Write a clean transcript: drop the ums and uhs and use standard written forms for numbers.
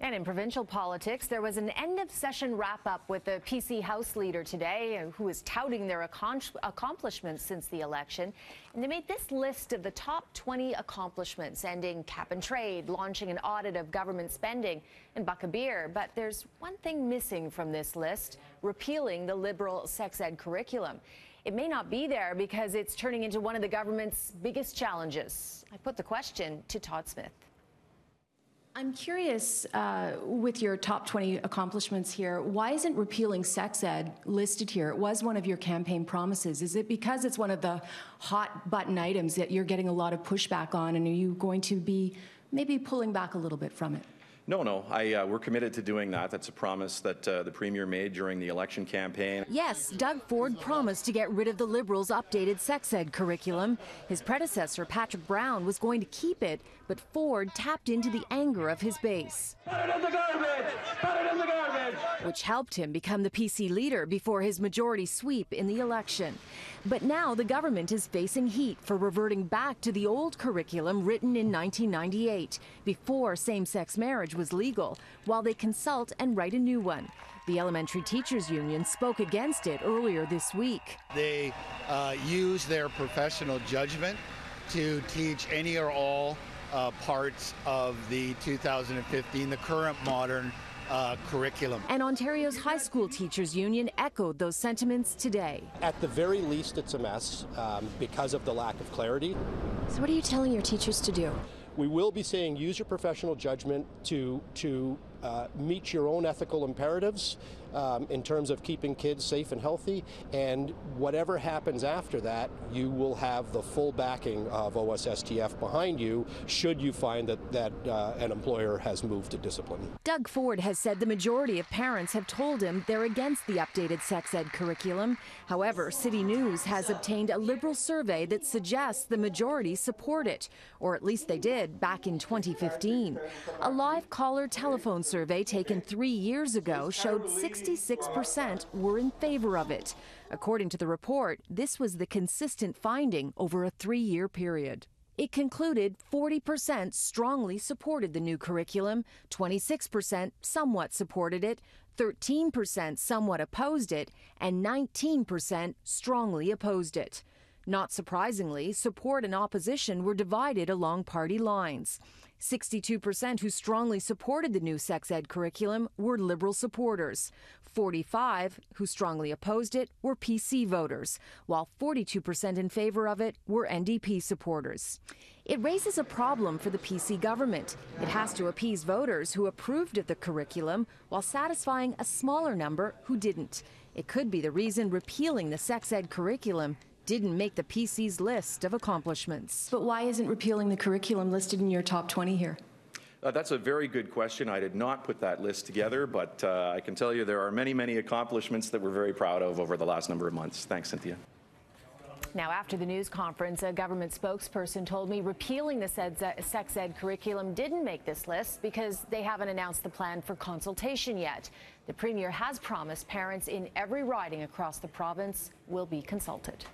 And in provincial politics, there was an end-of-session wrap-up with the PC House leader today, who is touting their accomplishments since the election. And they made this list of the top 20 accomplishments, ending cap and trade, launching an audit of government spending, and buck a beer. But there's one thing missing from this list: repealing the Liberal sex ed curriculum. It may not be there because it's turning into one of the government's biggest challenges. I put the question to Todd Smith. I'm curious, with your top 20 accomplishments here, why isn't repealing sex ed listed here? It was one of your campaign promises. Is it because it's one of the hot button items that you're getting a lot of pushback on, and are you going to be maybe pulling back a little bit from it? No. We're committed to doing that. That's a promise that the Premier made during the election campaign. Yes, Doug Ford promised to get rid of the Liberals' updated sex ed curriculum. His predecessor, Patrick Brown, was going to keep it, but Ford tapped into the anger of his base. Put it in the garbage! Put it in the garbage! Which helped him become the PC leader before his majority sweep in the election. But now the government is facing heat for reverting back to the old curriculum written in 1998, before same-sex marriage was legal, while they consult and write a new one. The Elementary Teachers Union spoke against it earlier this week. They use their professional judgment to teach any or all parts of the 2015, the current modern curriculum. And Ontario's High School Teachers Union echoed those sentiments today. At the very least, it's a mess because of the lack of clarity. So what are you telling your teachers to do? We will be saying use your professional judgment to meet your own ethical imperatives in terms of keeping kids safe and healthy, and whatever happens after that, you will have the full backing of OSSTF behind you should you find that an employer has moved to discipline. Doug Ford has said the majority of parents have told him they're against the updated sex ed curriculum. However, CityNews has obtained a Liberal survey that suggests the majority support it, or at least they did back in 2015. A live caller telephone survey taken 3 years ago showed 66% were in favor of it. According to the report, this was the consistent finding over a 3-year period. It concluded 40% strongly supported the new curriculum, 26% somewhat supported it, 13% somewhat opposed it, and 19% strongly opposed it. Not surprisingly, support and opposition were divided along party lines. 62% who strongly supported the new sex ed curriculum were Liberal supporters. 45% who strongly opposed it were PC voters, while 42% in favor of it were NDP supporters. It raises a problem for the PC government. It has to appease voters who approved of the curriculum while satisfying a smaller number who didn't. It could be the reason repealing the sex ed curriculum didn't make the PC's list of accomplishments. But why isn't repealing the curriculum listed in your top 20 here? That's a very good question. I did not put that list together, but I can tell you there are many accomplishments that we're very proud of over the last number of months. Thanks, Cynthia. Now, after the news conference, a government spokesperson told me repealing the sex ed curriculum didn't make this list because they haven't announced the plan for consultation yet. The Premier has promised parents in every riding across the province will be consulted.